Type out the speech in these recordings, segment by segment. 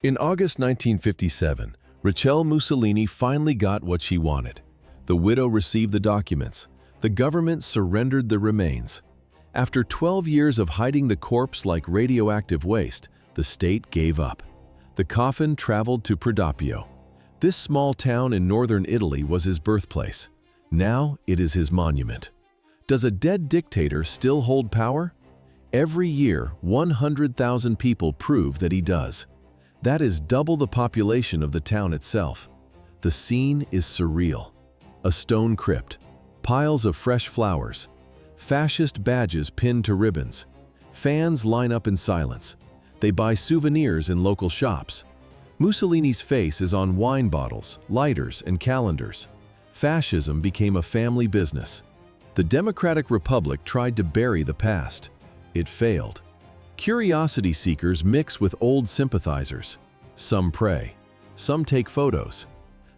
In August 1957, Rachel Mussolini finally got what she wanted. The widow received the documents. The government surrendered the remains. After 12 years of hiding the corpse like radioactive waste, the state gave up. The coffin traveled to Predappio. This small town in northern Italy was his birthplace. Now it is his monument. Does a dead dictator still hold power? Every year, 100,000 people prove that he does. That is double the population of the town itself. The scene is surreal. A stone crypt, piles of fresh flowers, fascist badges pinned to ribbons. Fans line up in silence. They buy souvenirs in local shops. Mussolini's face is on wine bottles, lighters, and calendars. Fascism became a family business. The Democratic Republic tried to bury the past. It failed. Curiosity seekers mix with old sympathizers. Some pray. Some take photos.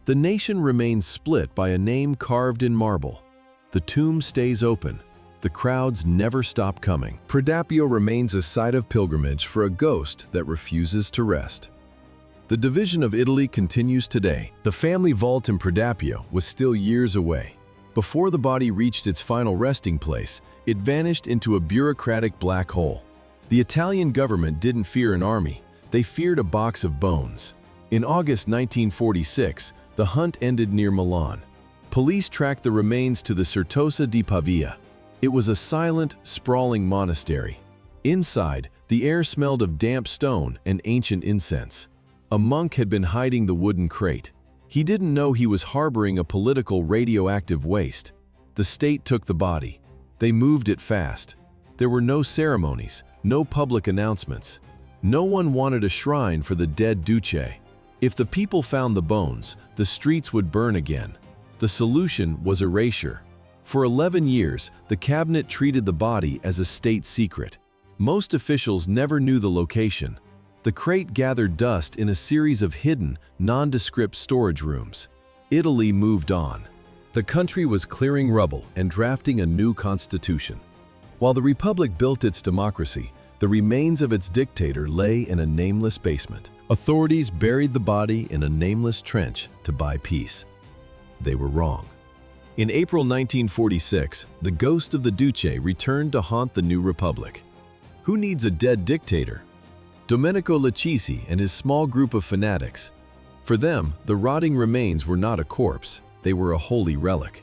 The nation remains split by a name carved in marble. The tomb stays open. The crowds never stop coming. Predappio remains a site of pilgrimage for a ghost that refuses to rest. The division of Italy continues today. The family vault in Predappio was still years away. Before the body reached its final resting place, it vanished into a bureaucratic black hole. The Italian government didn't fear an army, they feared a box of bones. In August 1946, the hunt ended near Milan. Police tracked the remains to the Certosa di Pavia. It was a silent, sprawling monastery. Inside, the air smelled of damp stone and ancient incense. A monk had been hiding the wooden crate. He didn't know he was harboring a political radioactive waste. The state took the body. They moved it fast. There were no ceremonies, no public announcements. No one wanted a shrine for the dead Duce. If the people found the bones, the streets would burn again. The solution was erasure. For 11 years, the cabinet treated the body as a state secret. Most officials never knew the location. The crate gathered dust in a series of hidden, nondescript storage rooms. Italy moved on. The country was clearing rubble and drafting a new constitution. While the Republic built its democracy, the remains of its dictator lay in a nameless basement. Authorities buried the body in a nameless trench to buy peace. They were wrong. In April 1946, the ghost of the Duce returned to haunt the new republic. Who needs a dead dictator? Domenico Laccisi and his small group of fanatics. For them, the rotting remains were not a corpse, they were a holy relic.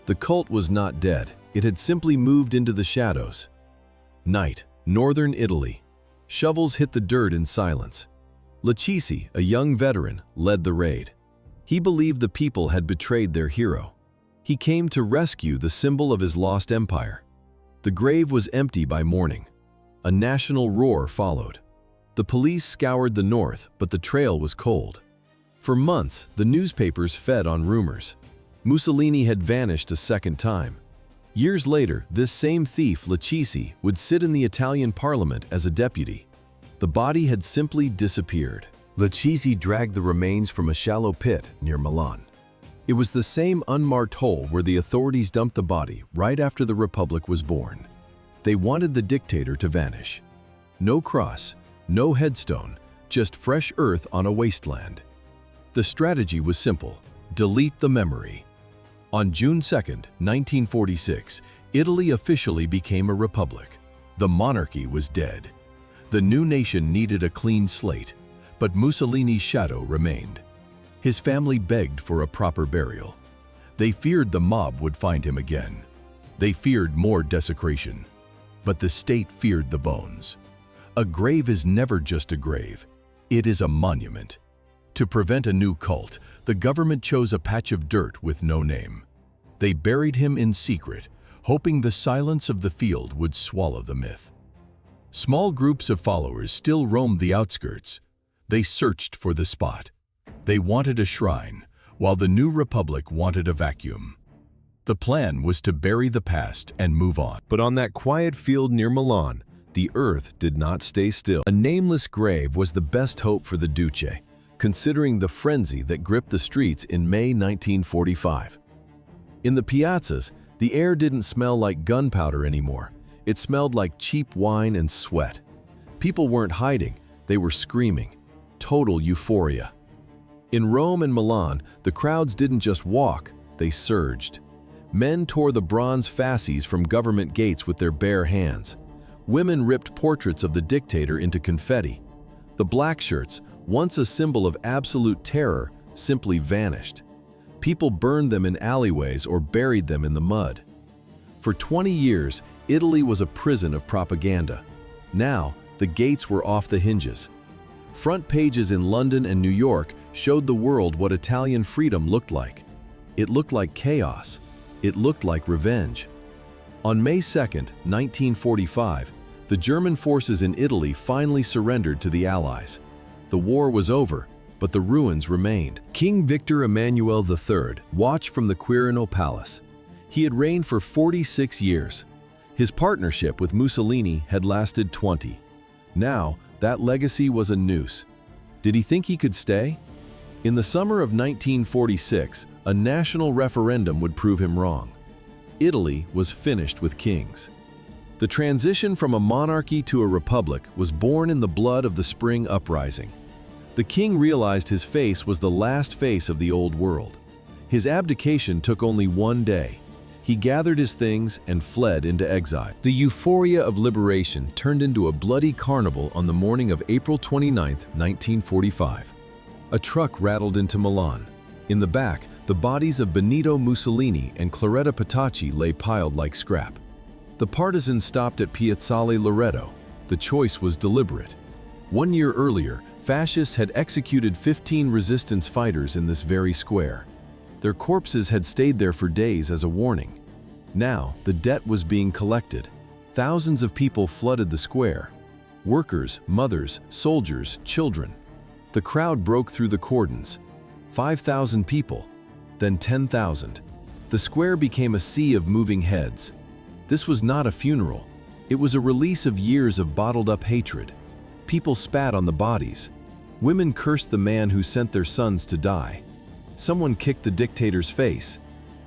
The cult was not dead, it had simply moved into the shadows. Night, northern Italy. Shovels hit the dirt in silence. Laccisi, a young veteran, led the raid. He believed the people had betrayed their hero. He came to rescue the symbol of his lost empire. The grave was empty by morning. A national roar followed. The police scoured the north, but the trail was cold. For months, the newspapers fed on rumors. Mussolini had vanished a second time. Years later, this same thief, Laccisi, would sit in the Italian parliament as a deputy. The body had simply disappeared. Laccisi dragged the remains from a shallow pit near Milan. It was the same unmarked hole where the authorities dumped the body right after the Republic was born. They wanted the dictator to vanish. No cross, no headstone, just fresh earth on a wasteland. The strategy was simple: delete the memory. On June 2, 1946, Italy officially became a republic. The monarchy was dead. The new nation needed a clean slate, but Mussolini's shadow remained. His family begged for a proper burial. They feared the mob would find him again. They feared more desecration. But the state feared the bones. A grave is never just a grave. It is a monument. To prevent a new cult, the government chose a patch of dirt with no name. They buried him in secret, hoping the silence of the field would swallow the myth. Small groups of followers still roamed the outskirts. They searched for the spot. They wanted a shrine, while the new republic wanted a vacuum. The plan was to bury the past and move on. But on that quiet field near Milan, the earth did not stay still. A nameless grave was the best hope for the Duce, considering the frenzy that gripped the streets in May 1945. In the piazzas, the air didn't smell like gunpowder anymore. It smelled like cheap wine and sweat. People weren't hiding, they were screaming. total euphoria. In Rome and Milan, the crowds didn't just walk, they surged. Men tore the bronze fasces from government gates with their bare hands. Women ripped portraits of the dictator into confetti. The black shirts, once a symbol of absolute terror, simply vanished. People burned them in alleyways or buried them in the mud. For 20 years, Italy was a prison of propaganda. Now, the gates were off the hinges. Front pages in London and New York showed the world what Italian freedom looked like. It looked like chaos. It looked like revenge. On May 2, 1945, the German forces in Italy finally surrendered to the Allies. The war was over, but the ruins remained. King Victor Emmanuel III watched from the Quirinal Palace. He had reigned for 46 years. His partnership with Mussolini had lasted 20. Now, that legacy was a noose. Did he think he could stay? In the summer of 1946, a national referendum would prove him wrong. Italy was finished with kings. The transition from a monarchy to a republic was born in the blood of the Spring Uprising. The king realized his face was the last face of the old world. His abdication took only one day. He gathered his things and fled into exile. The euphoria of liberation turned into a bloody carnival on the morning of April 29, 1945. A truck rattled into Milan. In the back, the bodies of Benito Mussolini and Cloretta Petacci lay piled like scrap. The partisans stopped at Piazzale Loreto. The choice was deliberate. 1 year earlier, fascists had executed 15 resistance fighters in this very square. Their corpses had stayed there for days as a warning. Now, the debt was being collected. Thousands of people flooded the square. Workers, mothers, soldiers, children. The crowd broke through the cordons. 5,000 people, then 10,000. The square became a sea of moving heads. This was not a funeral. It was a release of years of bottled-up hatred. People spat on the bodies. Women cursed the man who sent their sons to die. Someone kicked the dictator's face.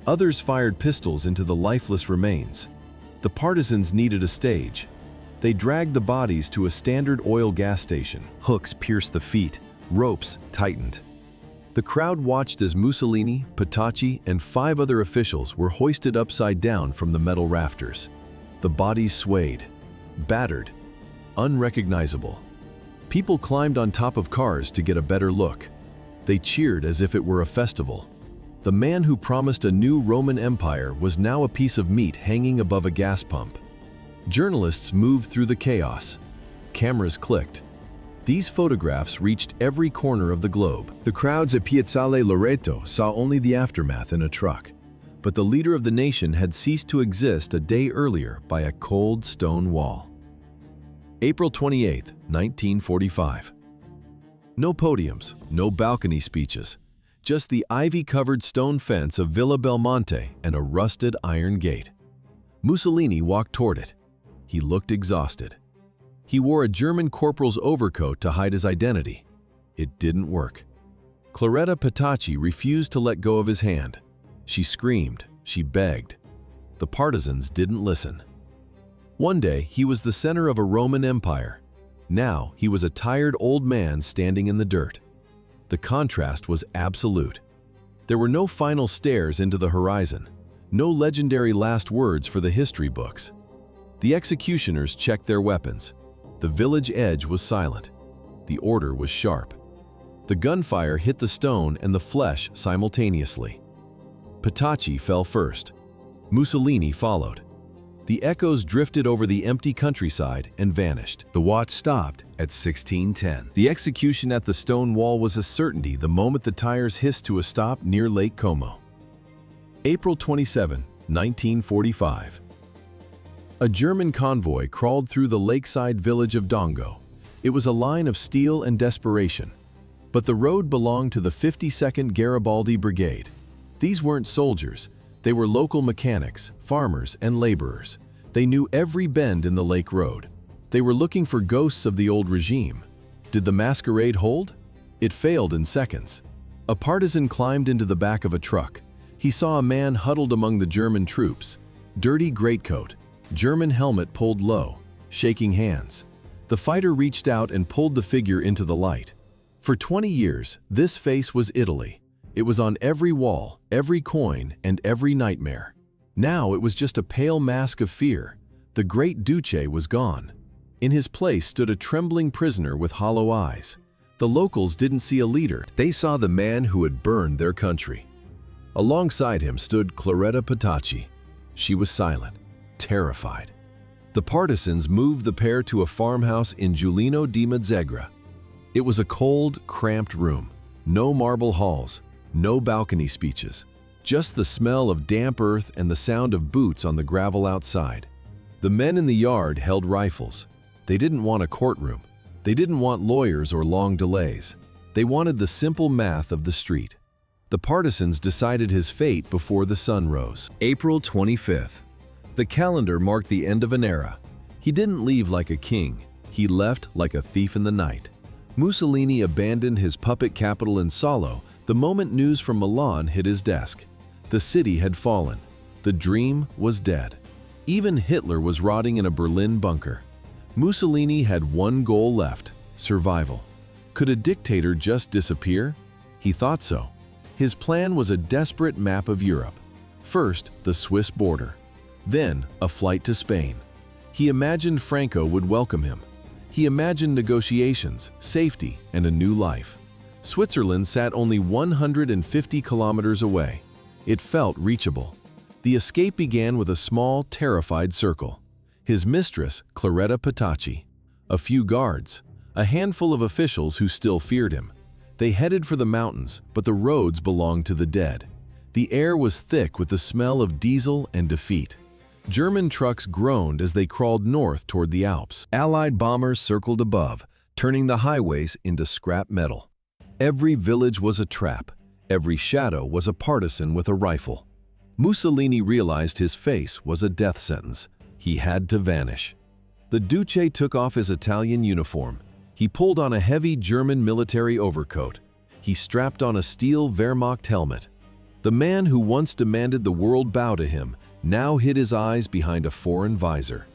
Others fired pistols into the lifeless remains. The partisans needed a stage. They dragged the bodies to a standard oil gas station. Hooks pierced the feet. Ropes tightened. The crowd watched as Mussolini, Petacci, and 5 other officials were hoisted upside down from the metal rafters. The bodies swayed, battered, unrecognizable. People climbed on top of cars to get a better look. They cheered as if it were a festival. The man who promised a new Roman Empire was now a piece of meat hanging above a gas pump. Journalists moved through the chaos. Cameras clicked. These photographs reached every corner of the globe. The crowds at Piazzale Loreto saw only the aftermath in a truck. But the leader of the nation had ceased to exist a day earlier by a cold stone wall. April 28, 1945. No podiums, no balcony speeches. Just the ivy-covered stone fence of Villa Belmonte and a rusted iron gate. Mussolini walked toward it. He looked exhausted. He wore a German corporal's overcoat to hide his identity. It didn't work. Cloretta Petacci refused to let go of his hand. She screamed, she begged. The partisans didn't listen. One day, he was the center of a Roman empire. Now, he was a tired old man standing in the dirt. The contrast was absolute. There were no final stares into the horizon, no legendary last words for the history books. The executioners checked their weapons. The village edge was silent. The order was sharp. The gunfire hit the stone and the flesh simultaneously. Petacci fell first. Mussolini followed. The echoes drifted over the empty countryside and vanished. The watch stopped at 16:10. The execution at the stone wall was a certainty the moment the tires hissed to a stop near Lake Como. April 27, 1945. A German convoy crawled through the lakeside village of Dongo. It was a line of steel and desperation. But the road belonged to the 52nd Garibaldi Brigade. These weren't soldiers. They were local mechanics, farmers, and laborers. They knew every bend in the lake road. They were looking for ghosts of the old regime. Did the masquerade hold? It failed in seconds. A partisan climbed into the back of a truck. He saw a man huddled among the German troops. Dirty greatcoat, German helmet pulled low, shaking hands. The fighter reached out and pulled the figure into the light. For 20 years, this face was Italy. It was on every wall, every coin, and every nightmare. Now it was just a pale mask of fear. The great Duce was gone. In his place stood a trembling prisoner with hollow eyes. The locals didn't see a leader. They saw the man who had burned their country. Alongside him stood Claretta Petacci. She was silent, terrified. The partisans moved the pair to a farmhouse in Giulino di Mazzegra. It was a cold, cramped room. No marble halls, no balcony speeches. Just the smell of damp earth and the sound of boots on the gravel outside. The men in the yard held rifles. They didn't want a courtroom. They didn't want lawyers or long delays. They wanted the simple math of the street. The partisans decided his fate before the sun rose. April 25th. The calendar marked the end of an era. He didn't leave like a king. He left like a thief in the night. Mussolini abandoned his puppet capital in Salo the moment news from Milan hit his desk. The city had fallen. The dream was dead. Even Hitler was rotting in a Berlin bunker. Mussolini had one goal left: survival. Could a dictator just disappear? He thought so. His plan was a desperate map of Europe. First, the Swiss border. Then, a flight to Spain. He imagined Franco would welcome him. He imagined negotiations, safety, and a new life. Switzerland sat only 150 kilometers away. It felt reachable. The escape began with a small, terrified circle. His mistress, Claretta Petacci. A few guards. A handful of officials who still feared him. They headed for the mountains, but the roads belonged to the dead. The air was thick with the smell of diesel and defeat. German trucks groaned as they crawled north toward the Alps. Allied bombers circled above, turning the highways into scrap metal. Every village was a trap. Every shadow was a partisan with a rifle. Mussolini realized his face was a death sentence. He had to vanish. The Duce took off his Italian uniform. He pulled on a heavy German military overcoat. He strapped on a steel Wehrmacht helmet. The man who once demanded the world bow to him now hid his eyes behind a foreign visor.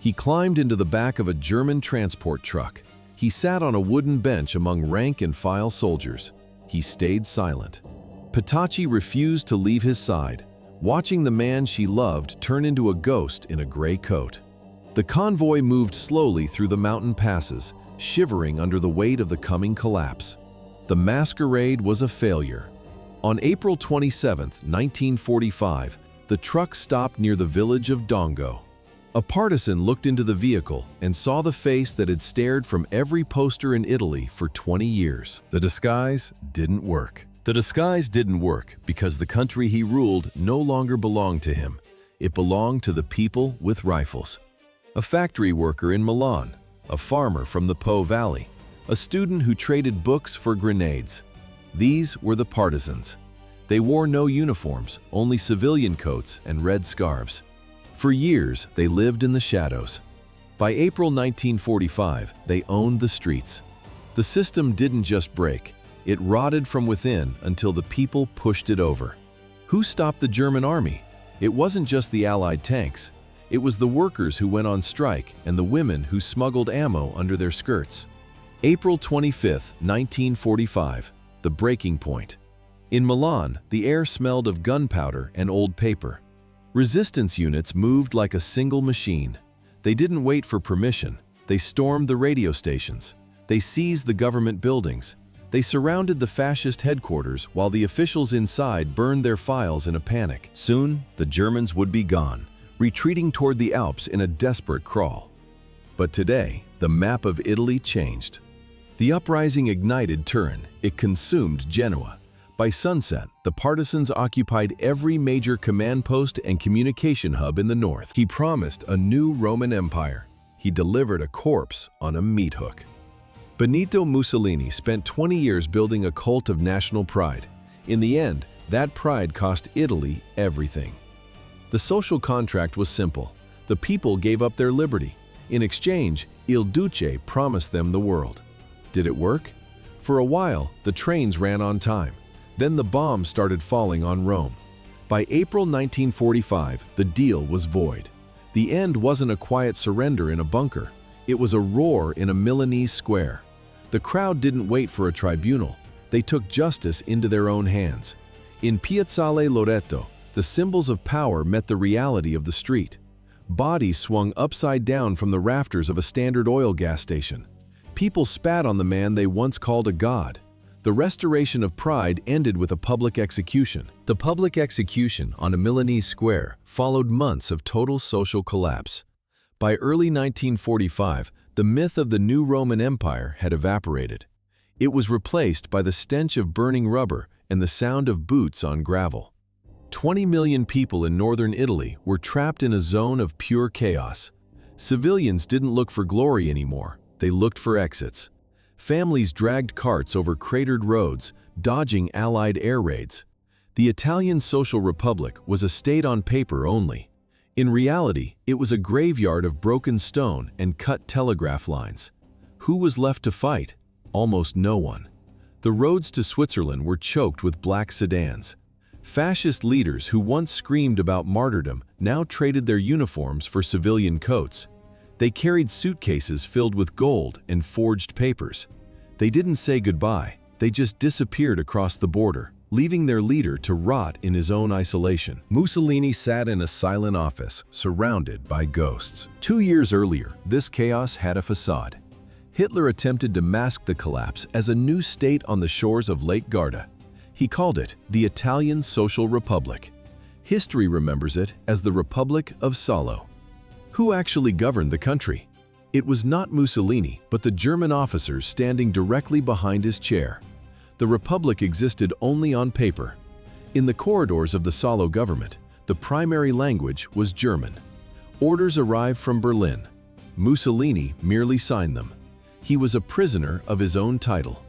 He climbed into the back of a German transport truck. He sat on a wooden bench among rank-and-file soldiers. He stayed silent. Petacci refused to leave his side, watching the man she loved turn into a ghost in a gray coat. The convoy moved slowly through the mountain passes, shivering under the weight of the coming collapse. The masquerade was a failure. On April 27, 1945, the truck stopped near the village of Dongo. A partisan looked into the vehicle and saw the face that had stared from every poster in Italy for 20 years. The disguise didn't work. The disguise didn't work because the country he ruled no longer belonged to him. It belonged to the people with rifles. A factory worker in Milan, a farmer from the Po Valley, a student who traded books for grenades. These were the partisans. They wore no uniforms, only civilian coats and red scarves. For years, they lived in the shadows. By April 1945, they owned the streets. The system didn't just break. It rotted from within until the people pushed it over. Who stopped the German army? It wasn't just the Allied tanks. It was the workers who went on strike and the women who smuggled ammo under their skirts. April 25, 1945, the breaking point. In Milan, the air smelled of gunpowder and old paper. Resistance units moved like a single machine. They didn't wait for permission. They stormed the radio stations. They seized the government buildings. They surrounded the fascist headquarters while the officials inside burned their files in a panic. Soon, the Germans would be gone, retreating toward the Alps in a desperate crawl. But today, the map of Italy changed. The uprising ignited Turin. It consumed Genoa. By sunset, the partisans occupied every major command post and communication hub in the north. He promised a new Roman Empire. He delivered a corpse on a meat hook. Benito Mussolini spent 20 years building a cult of national pride. In the end, that pride cost Italy everything. The social contract was simple. The people gave up their liberty. In exchange, Il Duce promised them the world. Did it work? For a while, the trains ran on time. Then the bombs started falling on Rome. By April 1945, the deal was void. The end wasn't a quiet surrender in a bunker. It was a roar in a Milanese square. The crowd didn't wait for a tribunal. They took justice into their own hands. In Piazzale Loreto, the symbols of power met the reality of the street. Bodies swung upside down from the rafters of a Standard Oil gas station. People spat on the man they once called a god. The restoration of pride ended with a public execution. The public execution on a Milanese square followed months of total social collapse. By early 1945, the myth of the new Roman Empire had evaporated. It was replaced by the stench of burning rubber and the sound of boots on gravel. 20 million people in northern Italy were trapped in a zone of pure chaos. Civilians didn't look for glory anymore, they looked for exits. Families dragged carts over cratered roads, dodging Allied air raids. The Italian Social Republic was a state on paper only. In reality, it was a graveyard of broken stone and cut telegraph lines. Who was left to fight? Almost no one. The roads to Switzerland were choked with black sedans. Fascist leaders who once screamed about martyrdom now traded their uniforms for civilian coats. They carried suitcases filled with gold and forged papers. They didn't say goodbye, they just disappeared across the border, leaving their leader to rot in his own isolation. Mussolini sat in a silent office, surrounded by ghosts. 2 years earlier, this chaos had a facade. Hitler attempted to mask the collapse as a new state on the shores of Lake Garda. He called it the Italian Social Republic. History remembers it as the Republic of Salo. Who actually governed the country? It was not Mussolini, but the German officers standing directly behind his chair. The Republic existed only on paper. In the corridors of the Salo government, the primary language was German. Orders arrived from Berlin. Mussolini merely signed them. He was a prisoner of his own title.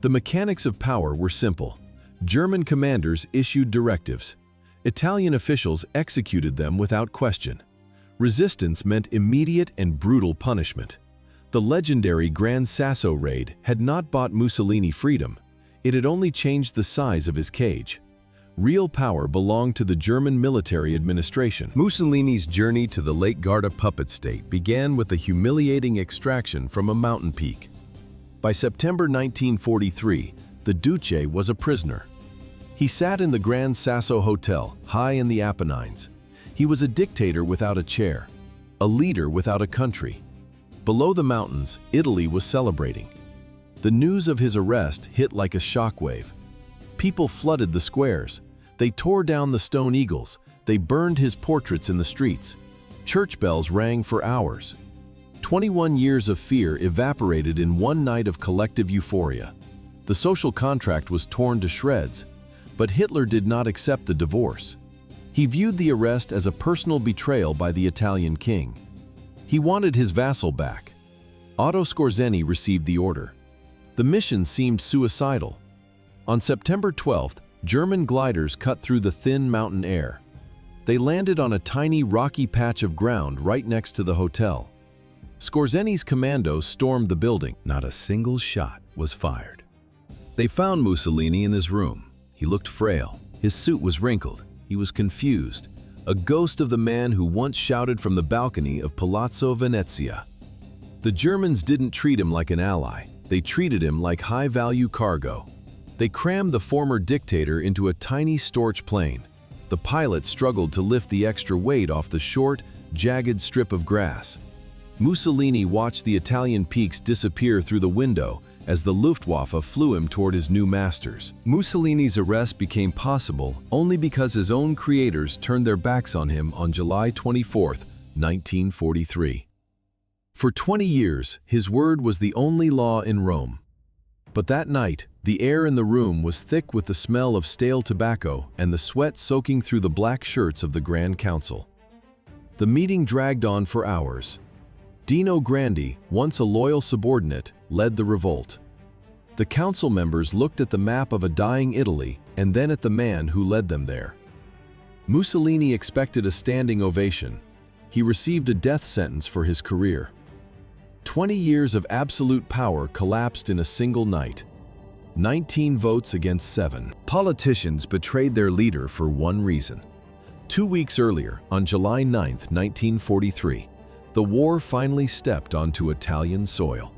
The mechanics of power were simple. German commanders issued directives. Italian officials executed them without question. Resistance meant immediate and brutal punishment. The legendary Gran Sasso raid had not bought Mussolini freedom. It had only changed the size of his cage. Real power belonged to the German military administration. Mussolini's journey to the Lake Garda puppet state began with a humiliating extraction from a mountain peak. By September 1943, the Duce was a prisoner. He sat in the Gran Sasso Hotel, high in the Apennines. He was a dictator without a chair, a leader without a country. Below the mountains, Italy was celebrating. The news of his arrest hit like a shockwave. People flooded the squares. They tore down the stone eagles. They burned his portraits in the streets. Church bells rang for hours. 21 years of fear evaporated in one night of collective euphoria. The social contract was torn to shreds, but Hitler did not accept the divorce. He viewed the arrest as a personal betrayal by the Italian king. He wanted his vassal back. Otto Skorzeny received the order. The mission seemed suicidal. On September 12th, German gliders cut through the thin mountain air. They landed on a tiny rocky patch of ground right next to the hotel. Skorzeny's commandos stormed the building. Not a single shot was fired. They found Mussolini in his room. He looked frail. His suit was wrinkled. He was confused, a ghost of the man who once shouted from the balcony of Palazzo Venezia. The Germans didn't treat him like an ally. They treated him like high-value cargo. They crammed the former dictator into a tiny Storch plane. The pilot struggled to lift the extra weight off the short, jagged strip of grass. Mussolini watched the Italian peaks disappear through the window as the Luftwaffe flew him toward his new masters. Mussolini's arrest became possible only because his own creators turned their backs on him on July 24, 1943. For 20 years, his word was the only law in Rome. But that night, the air in the room was thick with the smell of stale tobacco and the sweat soaking through the black shirts of the Grand Council. The meeting dragged on for hours. Dino Grandi, once a loyal subordinate, led the revolt. The council members looked at the map of a dying Italy and then at the man who led them there. Mussolini expected a standing ovation. He received a death sentence for his career. 20 years of absolute power collapsed in a single night. 19 votes against 7. Politicians betrayed their leader for one reason. 2 weeks earlier, on July 9, 1943, the war finally stepped onto Italian soil.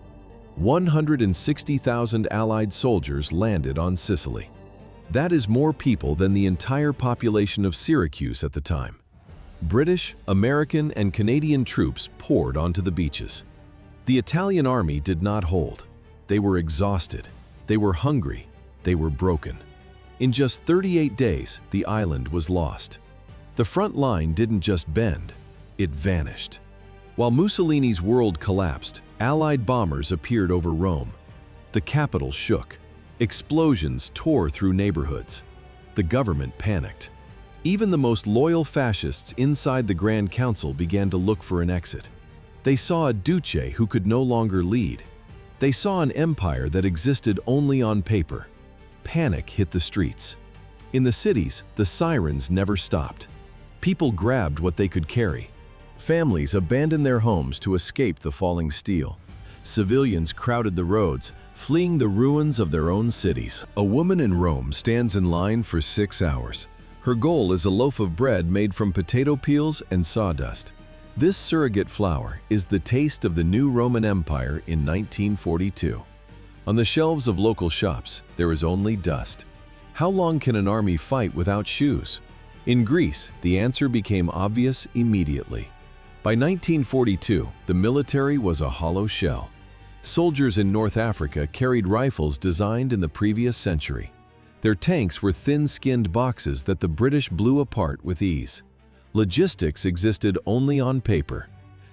160,000 Allied soldiers landed on Sicily. That is more people than the entire population of Syracuse at the time. British, American, and Canadian troops poured onto the beaches. The Italian army did not hold. They were exhausted. They were hungry. They were broken. In just 38 days, the island was lost. The front line didn't just bend, it vanished. While Mussolini's world collapsed, Allied bombers appeared over Rome. The capital shook. Explosions tore through neighborhoods. The government panicked. Even the most loyal fascists inside the Grand Council began to look for an exit. They saw a Duce who could no longer lead. They saw an empire that existed only on paper. Panic hit the streets. In the cities, the sirens never stopped. People grabbed what they could carry. Families abandoned their homes to escape the falling steel. Civilians crowded the roads, fleeing the ruins of their own cities. A woman in Rome stands in line for 6 hours. Her goal is a loaf of bread made from potato peels and sawdust. This surrogate flour is the taste of the new Roman Empire in 1942. On the shelves of local shops, there is only dust. How long can an army fight without shoes? In Greece, the answer became obvious immediately. By 1942, the military was a hollow shell. Soldiers in North Africa carried rifles designed in the previous century. Their tanks were thin-skinned boxes that the British blew apart with ease. Logistics existed only on paper.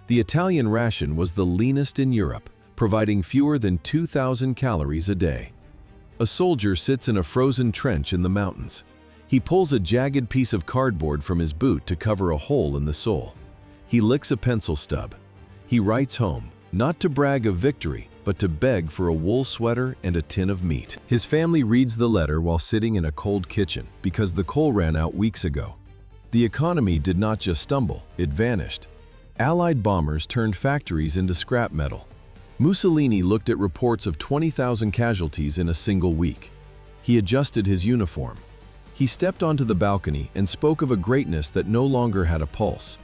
The Italian ration was the leanest in Europe, providing fewer than 2,000 calories a day. A soldier sits in a frozen trench in the mountains. He pulls a jagged piece of cardboard from his boot to cover a hole in the sole. He licks a pencil stub. He writes home, not to brag of victory, but to beg for a wool sweater and a tin of meat. His family reads the letter while sitting in a cold kitchen because the coal ran out weeks ago. The economy did not just stumble, it vanished. Allied bombers turned factories into scrap metal. Mussolini looked at reports of 20,000 casualties in a single week. He adjusted his uniform. He stepped onto the balcony and spoke of a greatness that no longer had a pulse.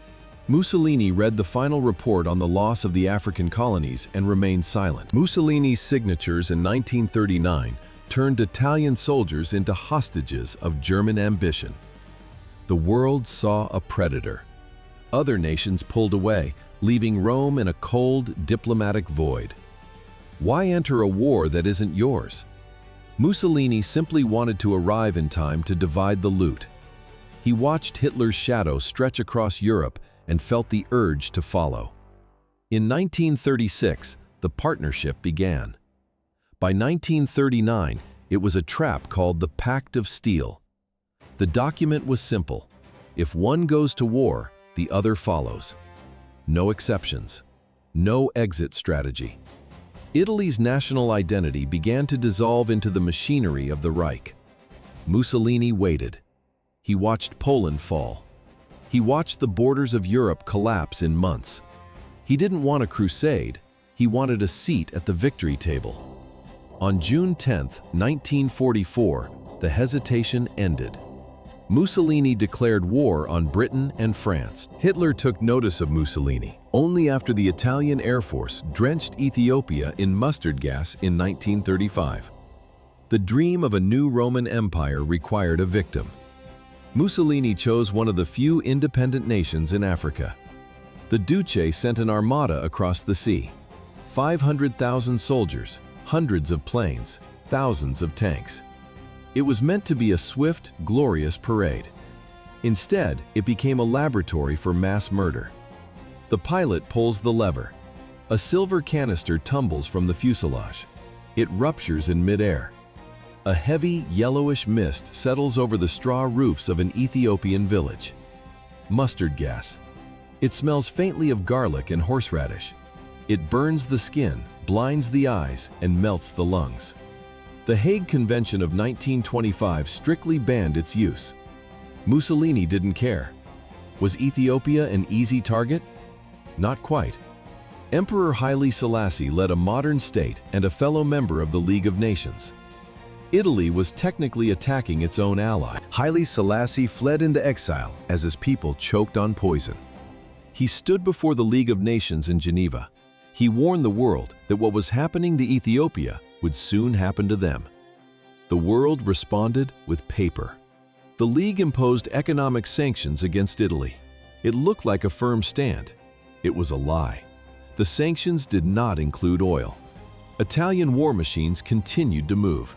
Mussolini read the final report on the loss of the African colonies and remained silent. Mussolini's signatures in 1939 turned Italian soldiers into hostages of German ambition. The world saw a predator. Other nations pulled away, leaving Rome in a cold, diplomatic void. Why enter a war that isn't yours? Mussolini simply wanted to arrive in time to divide the loot. He watched Hitler's shadow stretch across Europe and felt the urge to follow. In 1936, the partnership began. By 1939, it was a trap called the Pact of Steel. The document was simple. If one goes to war, the other follows. No exceptions. No exit strategy. Italy's national identity began to dissolve into the machinery of the Reich. Mussolini waited. He watched Poland fall. He watched the borders of Europe collapse in months. He didn't want a crusade. He wanted a seat at the victory table. On June 10, 1944, the hesitation ended. Mussolini declared war on Britain and France. Hitler took notice of Mussolini only after the Italian Air Force drenched Ethiopia in mustard gas in 1935. The dream of a new Roman Empire required a victim. Mussolini chose one of the few independent nations in Africa. The Duce sent an armada across the sea. 500,000 soldiers, hundreds of planes, thousands of tanks. It was meant to be a swift, glorious parade. Instead, it became a laboratory for mass murder. The pilot pulls the lever. A silver canister tumbles from the fuselage. It ruptures in midair. A heavy, yellowish mist settles over the straw roofs of an Ethiopian village. Mustard gas. It smells faintly of garlic and horseradish. It burns the skin, blinds the eyes, and melts the lungs. The Hague Convention of 1925 strictly banned its use. Mussolini didn't care. Was Ethiopia an easy target? Not quite. Emperor Haile Selassie led a modern state and a fellow member of the League of Nations. Italy was technically attacking its own ally. Haile Selassie fled into exile as his people choked on poison. He stood before the League of Nations in Geneva. He warned the world that what was happening to Ethiopia would soon happen to them. The world responded with paper. The League imposed economic sanctions against Italy. It looked like a firm stand. It was a lie. The sanctions did not include oil. Italian war machines continued to move.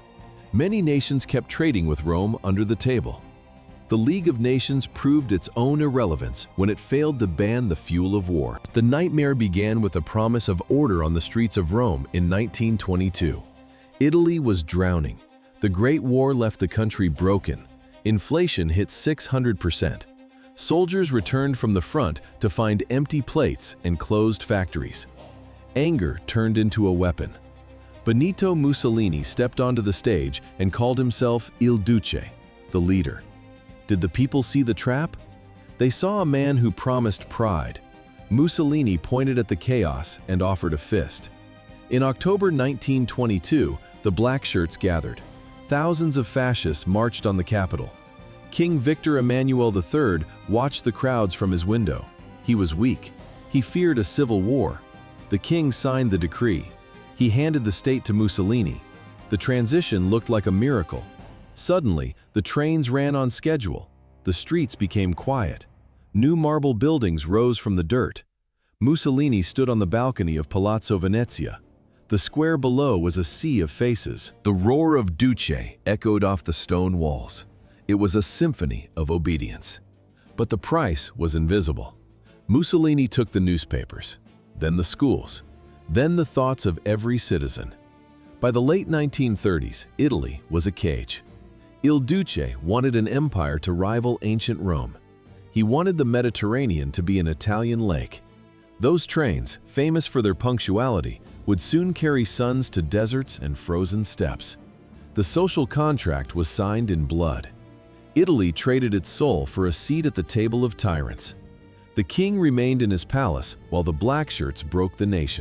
Many nations kept trading with Rome under the table. The League of Nations proved its own irrelevance when it failed to ban the fuel of war. The nightmare began with a promise of order on the streets of Rome in 1922. Italy was drowning. The Great War left the country broken. Inflation hit 600%. Soldiers returned from the front to find empty plates and closed factories. Anger turned into a weapon. Benito Mussolini stepped onto the stage and called himself Il Duce, the leader. Did the people see the trap? They saw a man who promised pride. Mussolini pointed at the chaos and offered a fist. In October 1922, the black shirts gathered. Thousands of fascists marched on the capital. King Victor Emmanuel III watched the crowds from his window. He was weak. He feared a civil war. The king signed the decree. He handed the state to Mussolini. The transition looked like a miracle. Suddenly, the trains ran on schedule. The streets became quiet. New marble buildings rose from the dirt. Mussolini stood on the balcony of Palazzo Venezia. The square below was a sea of faces. The roar of Duce echoed off the stone walls. It was a symphony of obedience. But the price was invisible. Mussolini took the newspapers, then the schools, then the thoughts of every citizen. By the late 1930s, Italy was a cage. Il Duce wanted an empire to rival ancient Rome. He wanted the Mediterranean to be an Italian lake. Those trains, famous for their punctuality, would soon carry sons to deserts and frozen steppes. The social contract was signed in blood. Italy traded its soul for a seat at the table of tyrants. The king remained in his palace while the black shirts broke the nation.